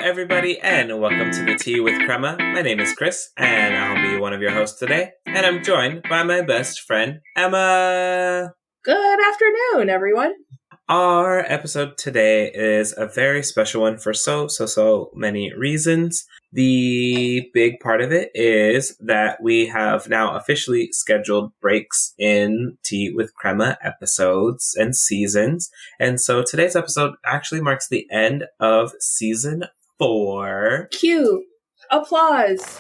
everybody, and welcome to the Tea with Crema. My name is Chris, and I'll be one of your hosts today. And I'm joined by my best friend, Emma. Good afternoon, everyone. Our episode today is a very special one for so many reasons. The big part of it is that we have now officially scheduled breaks in Tea with Crema episodes and seasons. And so today's episode actually marks the end of season 4. Cue. Applause.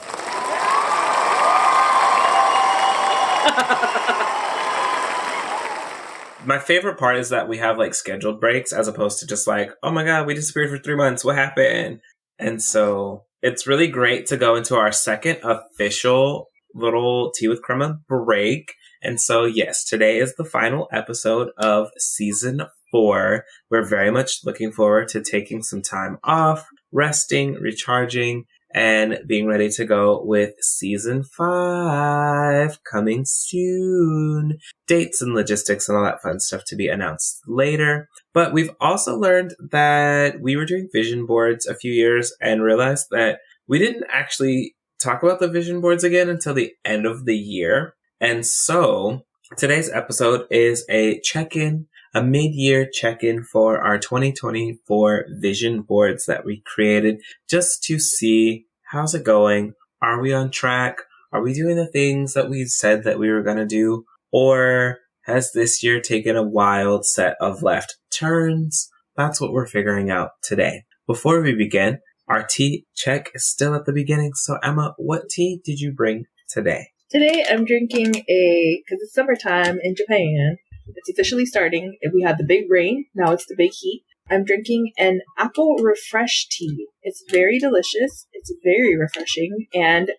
My favorite part is that we have like scheduled breaks as opposed to just like, oh my god, we disappeared for 3 months. What happened? And so it's really great to go into our second official little Tea with Crema break. And so, yes, today is the final episode of season 4. We're very much looking forward to taking some time off, resting, recharging, and being ready to go with season 5 coming soon. Dates and logistics and all that fun stuff to be announced later. But we've also learned that we were doing vision boards a few years and realized that we didn't actually talk about the vision boards again until the end of the year. And so today's episode is a check-in, a mid-year check-in for our 2024 vision boards that we created just to see how's it going. Are we on track? Are we doing the things that we said that we were going to do? Or has this year taken a wild set of left turns? That's what we're figuring out today. Before we begin, our tea check is still at the beginning. So Emma, what tea did you bring today? Today I'm drinking because it's summertime in Japan. It's officially starting. We had the big rain. Now it's the big heat. I'm drinking an apple refresh tea. It's very delicious. It's very refreshing. And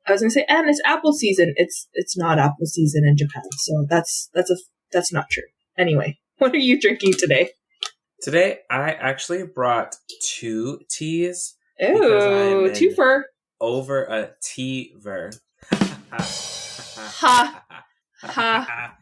I was going to say, and it's apple season. It's not apple season in Japan. So that's not true. Anyway, what are you drinking today? Today, I actually brought 2 teas. Oh, twofer. Over a tea-ver. Ha. Ha.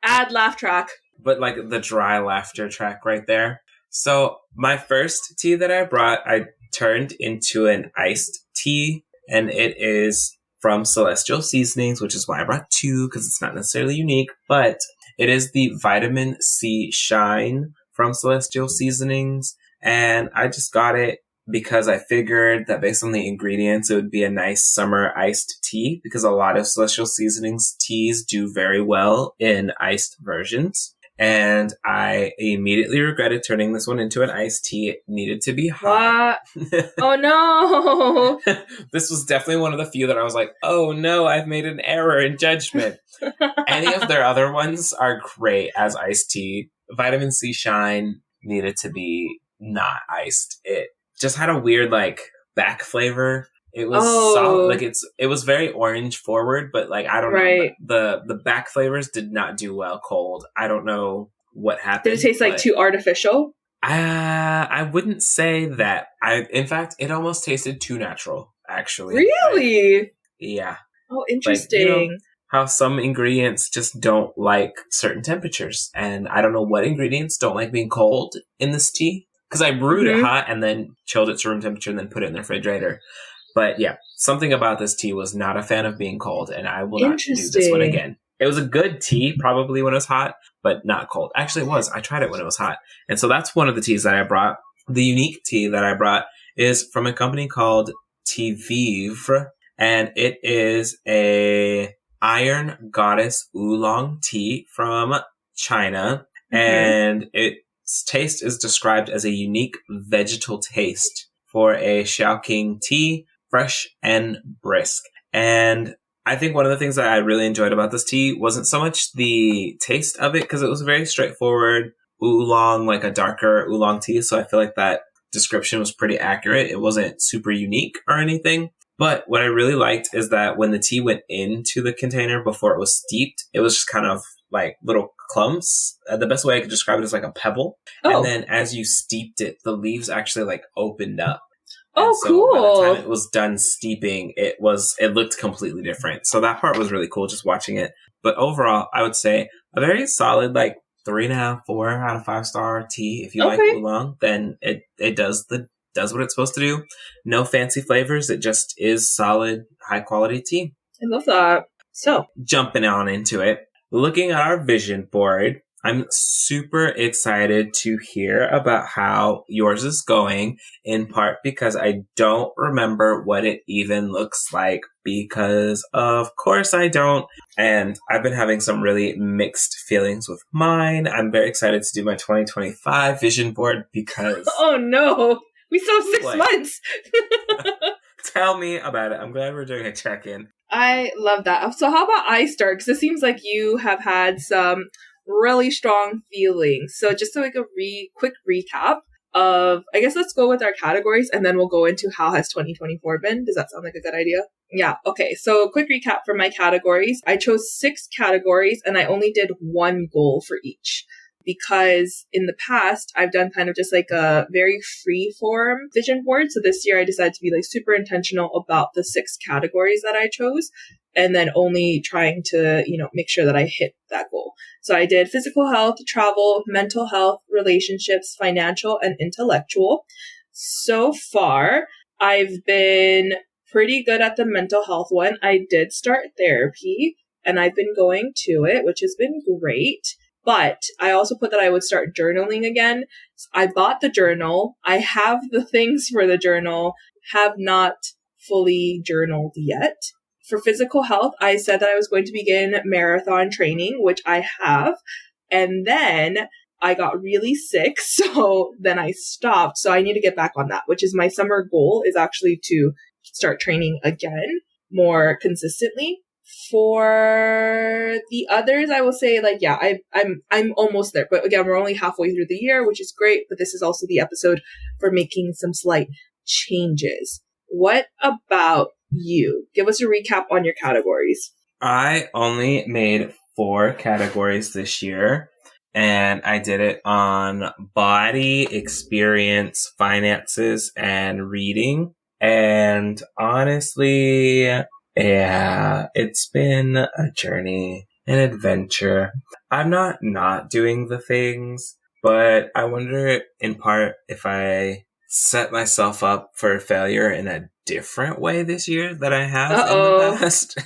Add laugh track. But like the dry laughter track right there. So my first tea that I brought, I turned into an iced tea. And it is from Celestial Seasonings, which is why I brought 2, because it's not necessarily unique. But it is the Vitamin C Shine from Celestial Seasonings. And I just got it because I figured that based on the ingredients, it would be a nice summer iced tea, because a lot of Celestial Seasonings teas do very well in iced versions. And I immediately regretted turning this one into an iced tea. It needed to be hot. What? Oh no! This was definitely one of the few that I was like, oh no, I've made an error in judgment. Any of their other ones are great as iced tea. Vitamin C Shine needed to be not iced. It just had a weird like back flavor. It was soft, like it was very orange forward, but like I don't know, the back flavors did not do well cold. I don't know what happened. Did it taste like too artificial? I wouldn't say that. In fact, it almost tasted too natural. Actually, really? Like, yeah. Oh, interesting. Like, you know, how some ingredients just don't like certain temperatures, and I don't know what ingredients don't like being cold in this tea. Because I brewed it hot and then chilled it to room temperature and then put it in the refrigerator. But yeah, something about this tea was not a fan of being cold, and I will not do this one again. It was a good tea, probably when it was hot, but not cold. Actually, it was. I tried it when it was hot. And so that's one of the teas that I brought. The unique tea that I brought is from a company called Tea Vivre, and it is a Iron Goddess Oolong tea from China, and its taste is described as a unique vegetal taste for a Xiaoqing tea, fresh and brisk. And I think one of the things that I really enjoyed about this tea wasn't so much the taste of it, because it was very straightforward oolong, like a darker oolong tea. So I feel like that description was pretty accurate. It wasn't super unique or anything. But what I really liked is that when the tea went into the container before it was steeped, it was just kind of like little clumps. The best way I could describe it is like a pebble. Oh. And then as you steeped it, the leaves actually like opened up. Oh, so cool. By the time it was done steeping, it looked completely different. So that part was really cool just watching it. But overall, I would say a very solid, like 3.5, 4 out of 5 star tea. If you like oolong, then it does the does what it's supposed to do. No fancy flavors. It just is solid, high quality tea. I love that. So, jumping on into it, looking at our vision board, I'm super excited to hear about how yours is going, in part because I don't remember what it even looks like, because of course I don't. And I've been having some really mixed feelings with mine. I'm very excited to do my 2025 vision board because... Oh no! We still have 6 months! Tell me about it. I'm glad we're doing a check-in. I love that. So how about I start? Because it seems like you have had some really strong feelings. So just to like a quick recap of, I guess let's go with our categories and then we'll go into how has 2024 been. Does that sound like a good idea? Yeah. Okay. So quick recap for my categories. I chose 6 categories and I only did 1 goal for each. Because in the past, I've done kind of just like a very free form vision board. So this year I decided to be like super intentional about the 6 categories that I chose and then only trying to, make sure that I hit that goal. So I did physical health, travel, mental health, relationships, financial, and intellectual. So far, I've been pretty good at the mental health one. I did start therapy and I've been going to it, which has been great. But I also put that I would start journaling again. So I bought the journal. I have the things for the journal, have not fully journaled yet. For physical health, I said that I was going to begin marathon training, which I have. And then I got really sick. So then I stopped. So I need to get back on that, which is my summer goal, is actually to start training again more consistently. For the others, I will say, I'm almost there. But again, we're only halfway through the year, which is great. But this is also the episode for making some slight changes. What about you? Give us a recap on your categories. I only made 4 categories this year, and I did it on body, experience, finances, and reading. And honestly... yeah, it's been a journey, an adventure. I'm not doing the things, but I wonder in part if I set myself up for failure in a different way this year than I have in the past.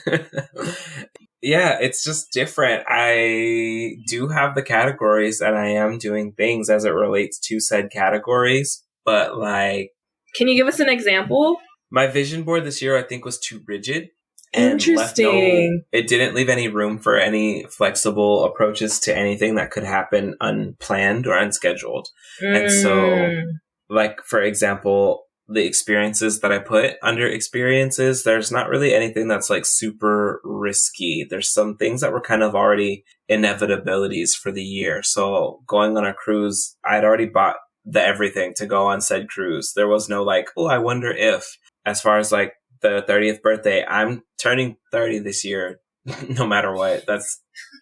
Yeah, it's just different. I do have the categories and I am doing things as it relates to said categories, but like... Can you give us an example? My vision board this year, I think, was too rigid. Interesting. It didn't leave any room for any flexible approaches to anything that could happen unplanned or unscheduled. And so, like, for example, the experiences that I put under experiences, there's not really anything that's like super risky. There's some things that were kind of already inevitabilities for the year. So going on a cruise, I'd already bought the everything to go on said cruise. There was no like, oh, I wonder if, as far as like the 30th birthday, I'm turning 30 this year, no matter what.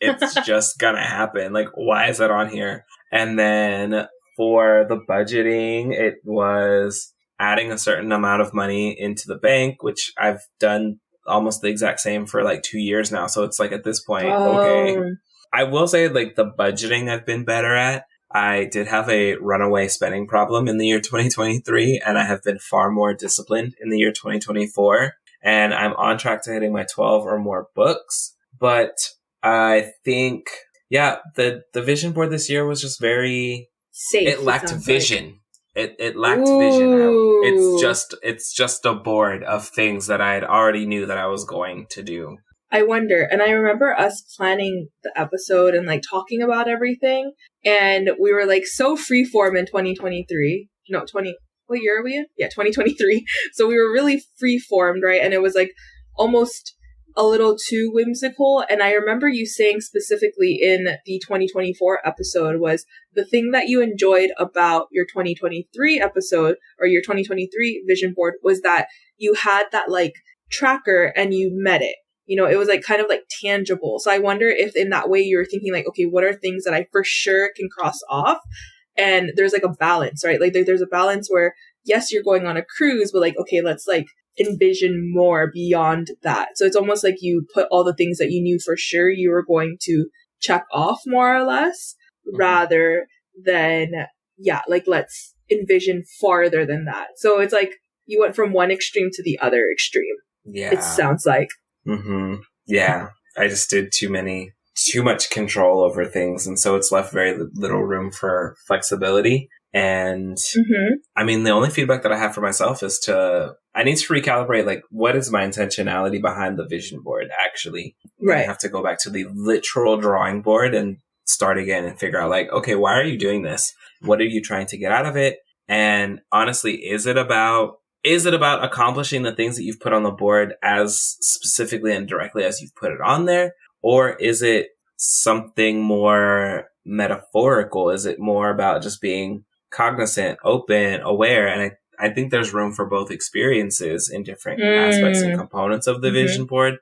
It's just gonna happen. Like, why is that on here? And then for the budgeting, it was adding a certain amount of money into the bank, which I've done almost the exact same for like 2 years now. So it's like at this point, okay. I will say like the budgeting I've been better at. I did have a runaway spending problem in the year 2023, and I have been far more disciplined in the year 2024. And I'm on track to hitting my 12 or more books. But I think, yeah, the vision board this year was just very safe. It lacked vision. It lacked vision. It's just a board of things that I had already knew that I was going to do. I wonder, and I remember us planning the episode and like talking about everything, and we were like so freeform in 2023. No, what year are we in? Yeah, 2023. So we were really freeformed, right? And it was like almost a little too whimsical. And I remember you saying specifically in the 2024 episode was the thing that you enjoyed about your 2023 episode or your 2023 vision board was that you had that like tracker and you met it. You know, it was like kind of like tangible. So I wonder if in that way you're thinking like, okay, what are things that I for sure can cross off? And there's like a balance, right? Like there's a balance where, yes, you're going on a cruise, but like, okay, let's like envision more beyond that. So it's almost like you put all the things that you knew for sure you were going to check off more or less, rather than, yeah, like let's envision farther than that. So it's like you went from one extreme to the other extreme. Yeah. It sounds like. Mm-hmm. Yeah. I just did too much control over things. And so it's left very little room for flexibility. And I mean, the only feedback that I have for myself is I need to recalibrate, like, what is my intentionality behind the vision board, actually? Right. I have to go back to the literal drawing board and start again and figure out, like, okay, why are you doing this? What are you trying to get out of it? And honestly, is it about accomplishing the things that you've put on the board as specifically and directly as you've put it on there? Or is it something more metaphorical? Is it more about just being cognizant, open, aware? And I think there's room for both experiences in different aspects and components of the vision board.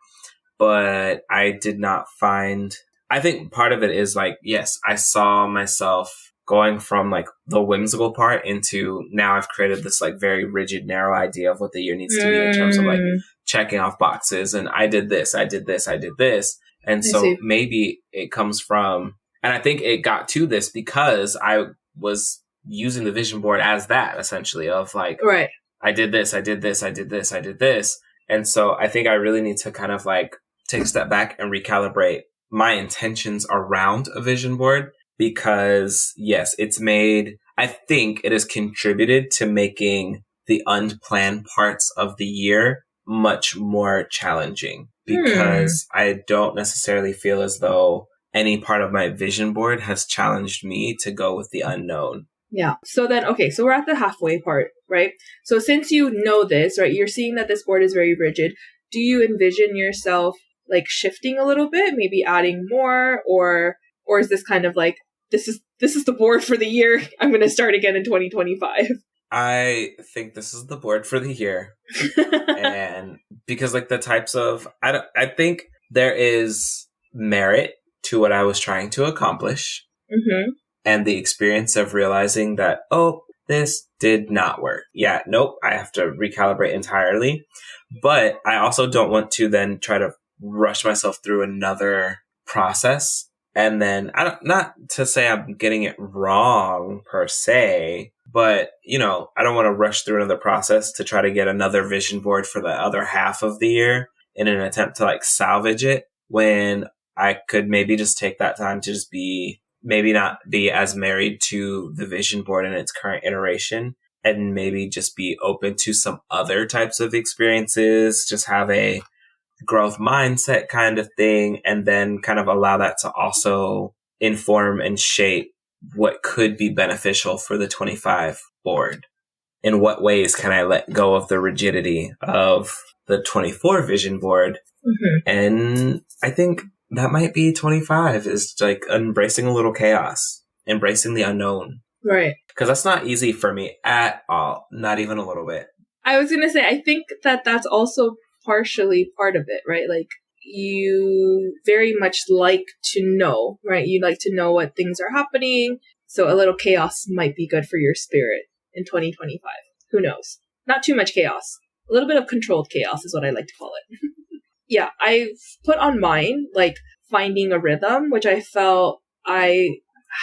But I did not find, I think part of it is like, yes, I saw myself going from like the whimsical part into now I've created this like very rigid, narrow idea of what the year needs to be in terms of like checking off boxes. And I did this, I did this, I did this. And so maybe it comes from, and I think it got to this because I was using the vision board as that essentially of like, right. I did this, I did this, I did this, I did this. And so I think I really need to kind of like take a step back and recalibrate my intentions around a vision board because yes, I think it has contributed to making the unplanned parts of the year much more challenging because I don't necessarily feel as though any part of my vision board has challenged me to go with the unknown. Yeah. So then, okay, so we're at the halfway part, right? So since you know this, right, you're seeing that this board is very rigid. Do you envision yourself like shifting a little bit, maybe adding more, or is this kind of like, this is the board for the year. I'm going to start again in 2025. I think this is the board for the year. And because like the types of, I think there is merit to what I was trying to accomplish. And the experience of realizing that, oh, this did not work. Yeah, nope, I have to recalibrate entirely. But I also don't want to then try to rush myself through another process. And then, not to say I'm getting it wrong per se, but, you know, I don't want to rush through another process to try to get another vision board for the other half of the year in an attempt to like salvage it when I could maybe just take that time to just maybe not be as married to the vision board in its current iteration and maybe just be open to some other types of experiences, just have a growth mindset kind of thing, and then kind of allow that to also inform and shape what could be beneficial for the 25 board. In what ways can I let go of the rigidity of the 24 vision board? And I think that might be 25 is like embracing a little chaos, embracing the unknown. Right. Because that's not easy for me at all. Not even a little bit. I was going to say, I think that that's also partially part of it, right? Like you very much like to know, right? You like to know what things are happening. So a little chaos might be good for your spirit in 2025. Who knows? Not too much chaos. A little bit of controlled chaos is what I like to call it. Yeah, I've put on mine, like, finding a rhythm, which I felt I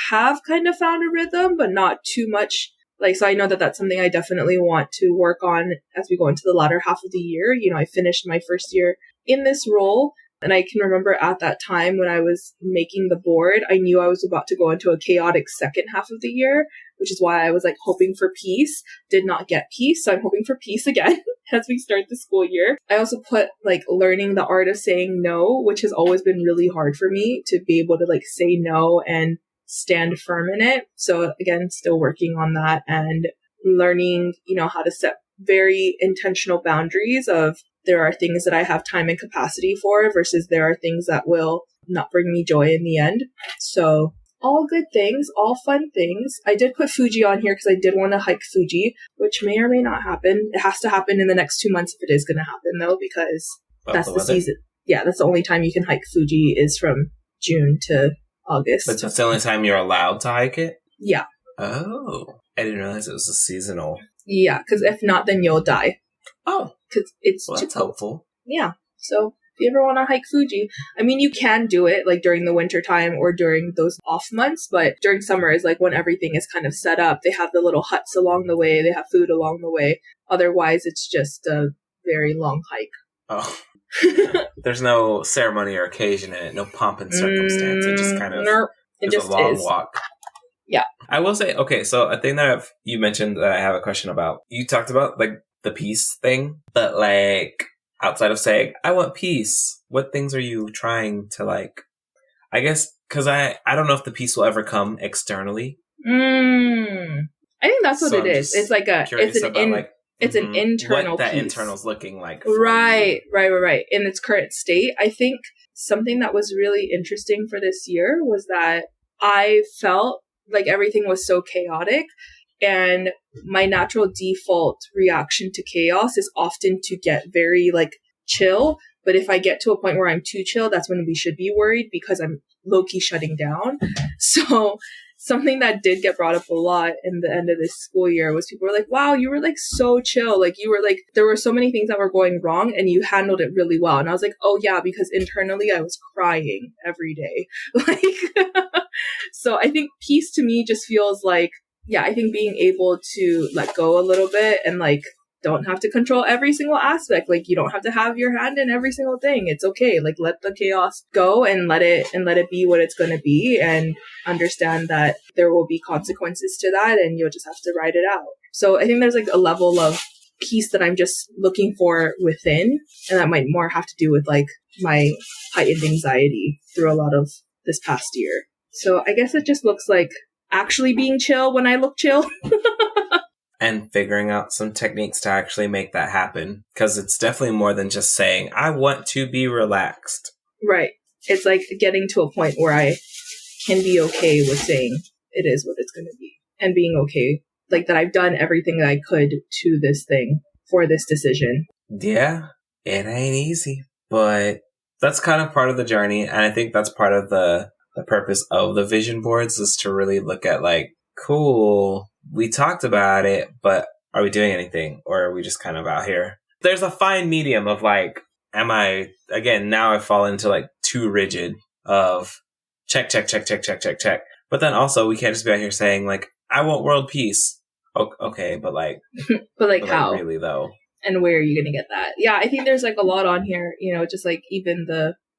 have kind of found a rhythm, but not too much. Like, so I know that that's something I definitely want to work on as we go into the latter half of the year. You know, I finished my first year in this role, and I can remember at that time when I was making the board, I knew I was about to go into a chaotic second half of the year, which is why I was like hoping for peace, did not get peace. So I'm hoping for peace again as we start the school year. I also put like learning the art of saying no, which has always been really hard for me to be able to like say no and stand firm in it. So again, still working on that and learning, you know, how to set very intentional boundaries of there are things that I have time and capacity for versus there are things that will not bring me joy in the end. So all good things, all fun things. I did put Fuji on here because I did want to hike Fuji, which may or may not happen. It has to happen in the next 2 months if it is going to happen though, because that's the season. Yeah, that's the only time you can hike Fuji is from June to August. But that's the only time you're allowed to hike it? Yeah. Oh, I didn't realize it was a seasonal. Yeah, because if not, then you'll die. Oh. Because it's... Well, that's helpful. Yeah. So If you ever want to hike Fuji, I mean, you can do it like during the winter time or during those off months, but during summer is like when everything is kind of set up. They have the little huts along the way. They have food along the way. Otherwise, it's just a very long hike. Oh. There's no ceremony or occasion in it, no pomp and circumstance. It just kind of is a long walk. Yeah. I will say, okay, so a thing that you mentioned that I have a question about. You talked about like the peace thing, but like outside of saying, I want peace, what things are you trying to like, I guess, because I don't know if the peace will ever come externally. I think that's what it is. It's like it's an internal what that piece. internal's looking like. Right. In its current state. I think something that was really interesting for this year was that I felt like everything was so chaotic, and my natural default reaction to chaos is often to get very like chill. But if I get to a point where I'm too chill, that's when we should be worried because I'm low-key shutting down. So something that did get brought up a lot in the end of this school year was people were like, wow, you were like so chill. Like you were like, there were so many things that were going wrong and you handled it really well. And I was like, oh yeah, because internally I was crying every day. Like, so I think peace to me just feels like, yeah, I think being able to let go a little bit and like, don't have to control every single aspect. Like you don't have to have your hand in every single thing. It's okay. Like let the chaos go and let it be what it's going to be, and understand that there will be consequences to that and you'll just have to ride it out. So I think there's like a level of peace that I'm just looking for within, and that might more have to do with like my heightened anxiety through a lot of this past year. So I guess it just looks like actually being chill when I look chill. And figuring out some techniques to actually make that happen. Because it's definitely more than just saying, I want to be relaxed. Right. It's like getting to a point where I can be okay with saying it is what it's going to be. And being okay. Like that I've done everything that I could to this thing for this decision. Yeah. It ain't easy. But that's kind of part of the journey. And I think that's part of the purpose of the vision boards is to really look at like, cool, we talked about it, but are we doing anything? Or are we just kind of out here? There's a fine medium of like, now I fall into like too rigid of check. But then also we can't just be out here saying like, I want world peace. Okay, but like, but how? Like, really though? And where are you going to get that? Yeah, I think there's like a lot on here, just like even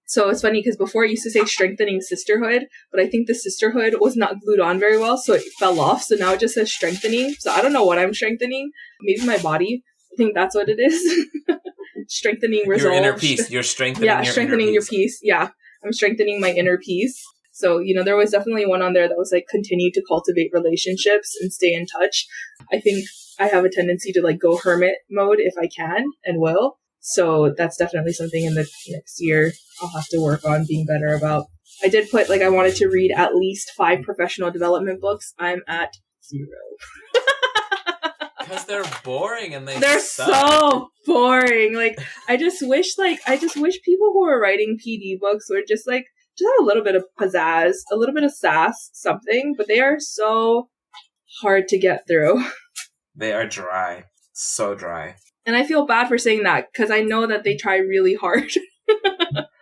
so it's funny because before it used to say strengthening sisterhood, but I think the sisterhood was not glued on very well, so it fell off. So now it just says strengthening. So I don't know what I'm strengthening. Maybe my body. I think that's what it is. Strengthening resolve. Your inner peace. You're strengthening your peace. Yeah, I'm strengthening my inner peace. So, there was definitely one on there that was like continue to cultivate relationships and stay in touch. I think I have a tendency to like go hermit mode if I can and will. So that's definitely something in the next year I'll have to work on being better about. I did put like I wanted to read at least 5 professional development books. I'm at 0. Because they're boring and they're suck. So boring. Like I just wish people who are writing PD books were just have a little bit of pizzazz, a little bit of sass, something, but they are so hard to get through. They are dry. So dry. And I feel bad for saying that because I know that they try really hard.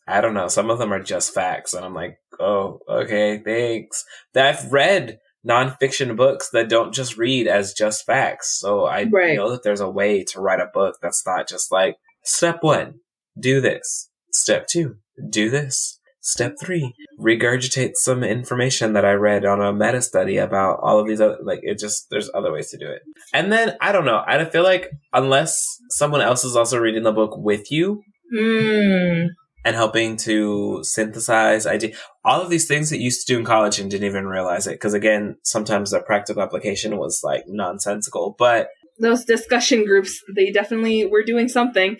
I don't know. Some of them are just facts. And I'm like, oh, okay, thanks. I've read nonfiction books that don't just read as just facts. So I know that there's a way to write a book that's not just like, step 1, do this. Step 2, do this. Step 3, regurgitate some information that I read on a meta study about all of these other, there's other ways to do it. And then, I don't know, I feel like unless someone else is also reading the book with you and helping to synthesize ideas, all of these things that you used to do in college and didn't even realize it. Because again, sometimes the practical application was like nonsensical, but those discussion groups, they definitely were doing something.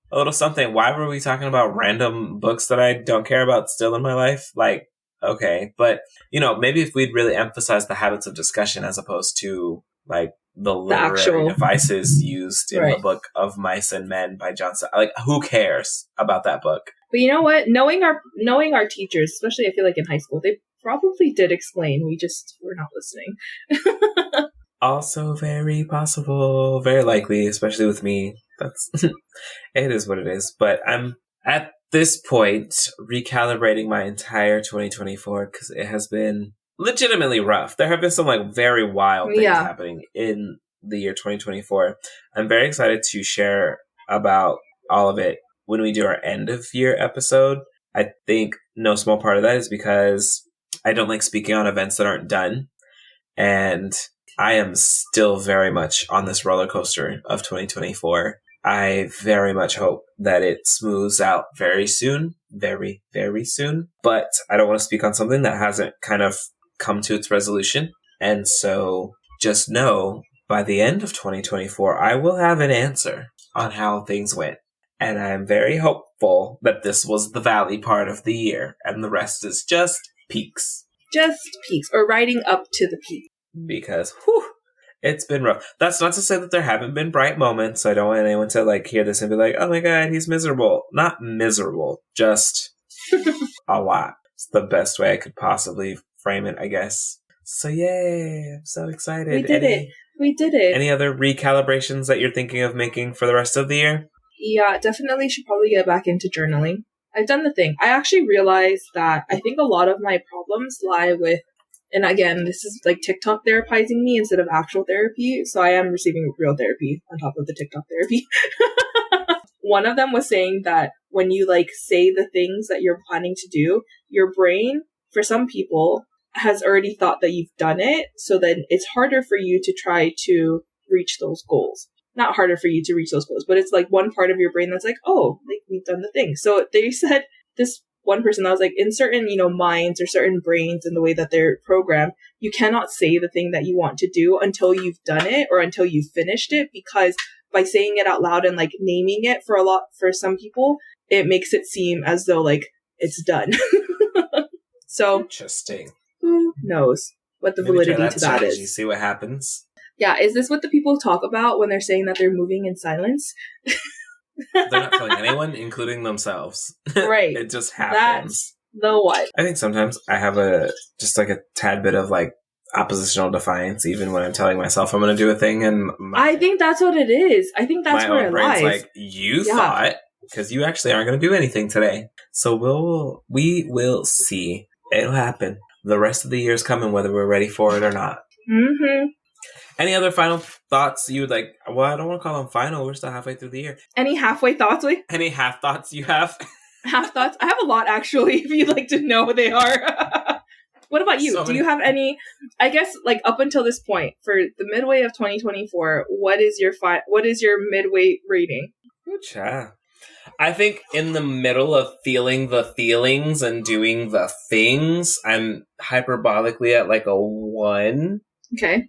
A little something. Why were we talking about random books that I don't care about still in my life? Like, okay. But, maybe if we'd really emphasize the habits of discussion as opposed to, like, the literary devices used in the book of Mice and Men by John Stott. Like, who cares about that book? But you know what? Knowing our teachers, especially I feel like in high school, they probably did explain. We just were not listening. Also very possible, very likely, especially with me. That's it is what it is. But I'm At this point, recalibrating my entire 2024, because it has been legitimately rough. There have been some like very wild things happening in the year 2024. I'm very excited to share about all of it when we do our end of year episode. I think no small part of that is because I don't like speaking on events that aren't done. And I am still very much on this roller coaster of 2024. I very much hope that it smooths out very soon. Very, very soon. But I don't want to speak on something that hasn't kind of come to its resolution. And so just know by the end of 2024, I will have an answer on how things went. And I'm very hopeful that this was the valley part of the year and the rest is just peaks. Just peaks, or riding up to the peak. Because, it's been rough. That's not to say that there haven't been bright moments. I don't want anyone to like hear this and be like, oh my god, he's miserable. Not miserable, just a lot. It's the best way I could possibly frame it, I guess. So yay, I'm so excited. We did it. Any other recalibrations that you're thinking of making for the rest of the year? Yeah, definitely should probably get back into journaling. I've done the thing. I actually realized that I think a lot of my problems lie with, and again, this is like TikTok therapizing me instead of actual therapy. So I am receiving real therapy on top of the TikTok therapy. One of them was saying that when you like say the things that you're planning to do, your brain, for some people, has already thought that you've done it. So then it's harder for you to try to reach those goals. Not harder for you to reach those goals, but it's like one part of your brain that's like, oh, like we've done the thing. So they said this one person that was like, in certain, minds or certain brains and the way that they're programmed, you cannot say the thing that you want to do until you've done it or until you've finished it, because by saying it out loud and like naming it for some people, it makes it seem as though like it's done. So interesting. Who knows what the validity to that is? You see what happens. Yeah, is this what the people talk about when they're saying that they're moving in silence? They're not telling anyone, including themselves. Right. It just happens. That's the what? I think sometimes I have a tad bit of like oppositional defiance, even when I'm telling myself I'm going to do a thing. And I think that's what it is. I think that's where it lies. Like, you thought, because you actually aren't going to do anything today. So we will see. It'll happen. The rest of the year is coming, whether we're ready for it or not. Mm-hmm. Any other final thoughts you would like? Well, I don't want to call them final. We're still halfway through the year. Any halfway thoughts? Any half thoughts you have? Half thoughts? I have a lot, actually, if you'd like to know what they are. What about you? Do you have any, I guess, like up until this point, for the midway of 2024, what is your midway rating? Ooh, I think in the middle of feeling the feelings and doing the things, I'm hyperbolically at like a 1. Okay.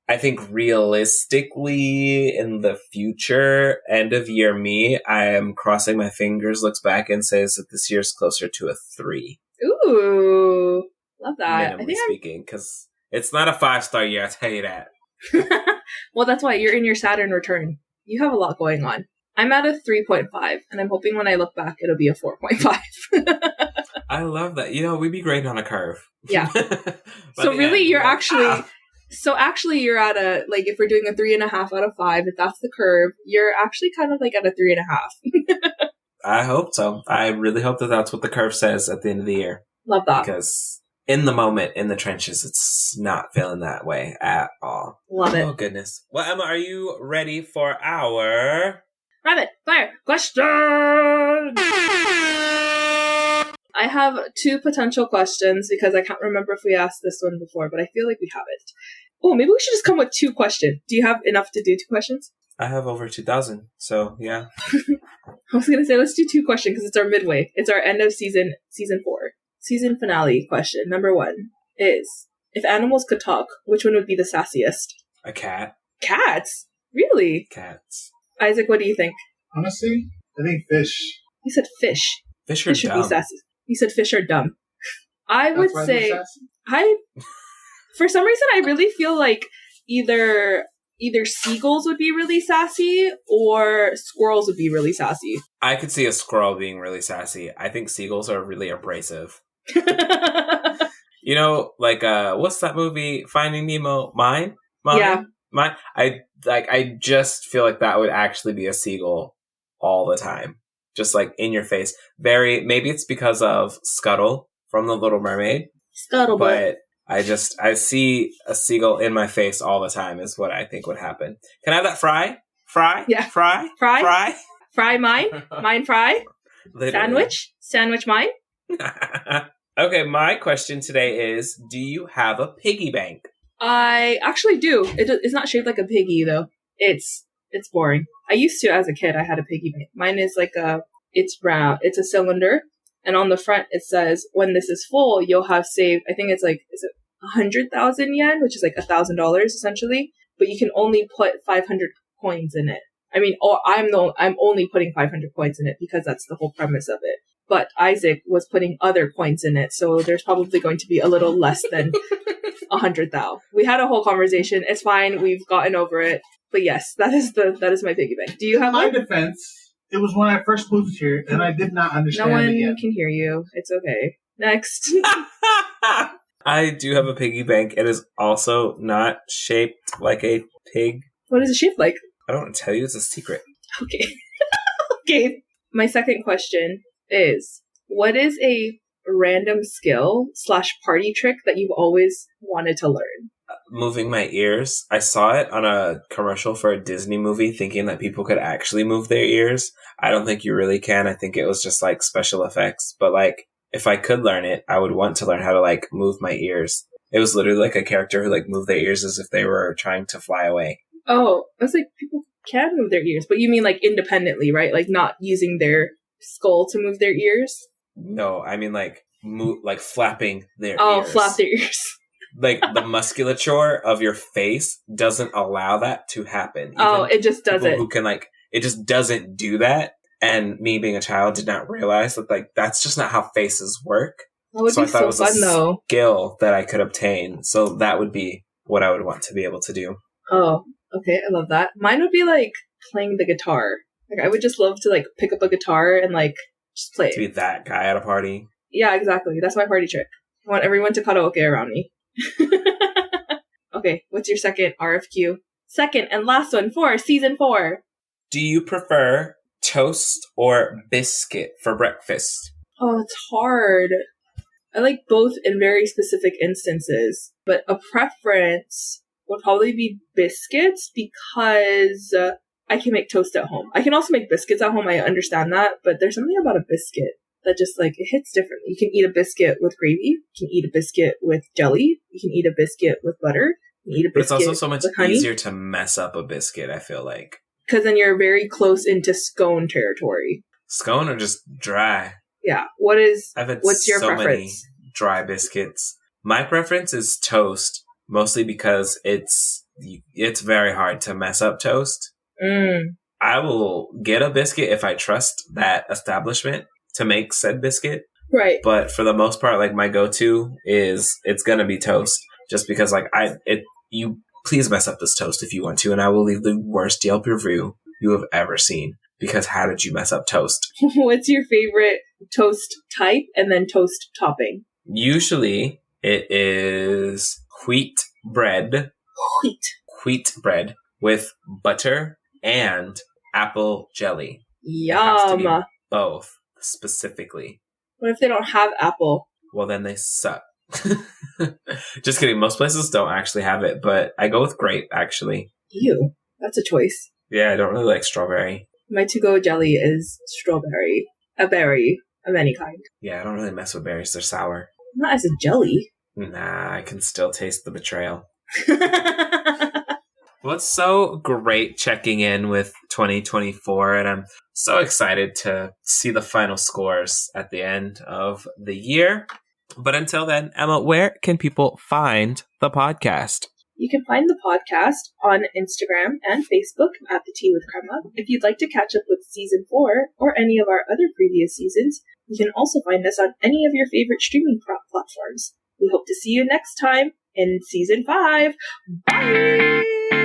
I think realistically in the future, end of year me, I am crossing my fingers, looks back and says that this year's closer to a 3. Ooh, love that. Minimally speaking, because it's not a 5-star year, I'll tell you that. Well, that's why you're in your Saturn return. You have a lot going on. I'm at a 3.5, and I'm hoping when I look back, it'll be a 4.5. I love that. We'd be great on a curve. Yeah. So really, you're actually... So actually, you're at a, like, if we're doing a 3.5 out of 5, if that's the curve, you're actually kind of like at a 3.5. I hope so. I really hope that that's what the curve says at the end of the year. Love that. Because in the moment, in the trenches, it's not feeling that way at all. Love it. Oh, goodness. Well, Emma, are you ready for our... Rapid fire question! I have 2 potential questions because I can't remember if we asked this one before, but I feel like we haven't. Oh, maybe we should just come with 2 questions. Do you have enough to do 2 questions? I have over 2,000, so yeah. I was going to say, let's do 2 questions because it's our midway. It's our end of season 4. Season finale question. Number 1 is, if animals could talk, which one would be the sassiest? A cat. Cats? Really? Cats. Isaac, what do you think? Honestly, I think fish. He said fish. Fish are dumb. Be sassy. He said fish are dumb. I would say, for some reason, I really feel like either seagulls would be really sassy or squirrels would be really sassy. I could see a squirrel being really sassy. I think seagulls are really abrasive. Like, what's that movie? Finding Nemo? Mine? Yeah. Mine? I just feel like that would actually be a seagull all the time. just like in your face. Maybe it's because of Scuttle from The Little Mermaid, Scuttlebutt. but I see a seagull in my face all the time is what I think would happen. Can I have that fry? Fry? Yeah. Fry? Fry? Fry? Fry mine? Mine fry? Literally. Sandwich mine? Okay, my question today is, do you have a piggy bank? I actually do. It's not shaped like a piggy though. It's boring. I used to as a kid. I had a piggy bank. Mine is like it's round. It's a cylinder, and on the front it says, "When this is full, you'll have saved." I think it's like, is it 100,000 yen, which is like $1,000 essentially. But you can only put 500 coins in it. I mean, I'm only putting 500 coins in it because that's the whole premise of it. But Isaac was putting other coins in it, so there's probably going to be a little less than 100,000. We had a whole conversation. It's fine. We've gotten over it. But yes, that is my piggy bank. Do you have my one? defense, it was when I first moved here, and I did not No understand one it yet. can hear you. It's okay. Next. I do have a piggy bank. It is also not shaped like a pig. What is it shaped like? I don't want to tell you. It's a secret. Okay. Okay. My second question is, what is a random skill / party trick that you've always wanted to learn? Moving my ears. I saw it on a commercial for a Disney movie thinking that people could actually move their ears. I don't think you really can. I think it was just like special effects. But like, if I could learn it, I would want to learn how to like move my ears. It was literally like a character who like moved their ears as if they were trying to fly away. Oh, I was like, people can move their ears, but you mean like independently, right? Like not using their skull to move their ears? No, I mean like flapping their ears. Oh, flap their ears. Like the musculature of your face doesn't allow that to happen. Oh, it just does it. Who can like, it just doesn't do that. And me being a child did not realize that like that's just not how faces work. That would So I be thought so it was fun a though. skill that I could obtain. So that would be what I would want to be able to do. Oh, okay, I love that. Mine would be like playing the guitar. Like I would just love to like pick up a guitar and like just play To be it. that guy at a party. Yeah, exactly. That's my party trick. I want everyone to karaoke around me. Okay, what's your second RFQ? Second and last one for season 4. Do you prefer toast or biscuit for breakfast? Oh, it's hard. I like both in very specific instances, but a preference would probably be biscuits because I can make toast at home. I can also make biscuits at home, I understand that, but there's something about a biscuit that just like, it hits differently. You can eat a biscuit with gravy, you can eat a biscuit with jelly, you can eat a biscuit with butter, you can eat a But it's biscuit also so much with honey. easier to mess up a biscuit, I feel like. Because then you're very close into scone territory. Scone or just dry? Yeah. I've had What's your so many preference? dry biscuits. My preference is toast, mostly because it's very hard to mess up toast. I will get a biscuit if I trust that establishment to make said biscuit. Right. But for the most part, like my go-to is it's gonna be toast, just because like you please mess up this toast if you want to, and I will leave the worst Yelp review you have ever seen. Because how did you mess up toast? What's your favorite toast type and then toast topping? Usually it is wheat bread with butter and apple jelly. It has to be Yum. both, specifically. What if they don't have apple? Well, then they suck. Just kidding. Most places don't actually have it, but I go with grape, actually. Ew. That's a choice. Yeah, I don't really like strawberry. My to-go jelly is strawberry. A berry of any kind. Yeah, I don't really mess with berries. They're sour. Not as a jelly. Nah, I can still taste the betrayal. Well, it's so great checking in with 2024, and I'm so excited to see the final scores at the end of the year. But until then, Emma, where can people find the podcast? You can find the podcast on Instagram and Facebook at The Tea with Crema. If you'd like to catch up with Season 4 or any of our other previous seasons, you can also find us on any of your favorite streaming platforms. We hope to see you next time in Season 5. Bye!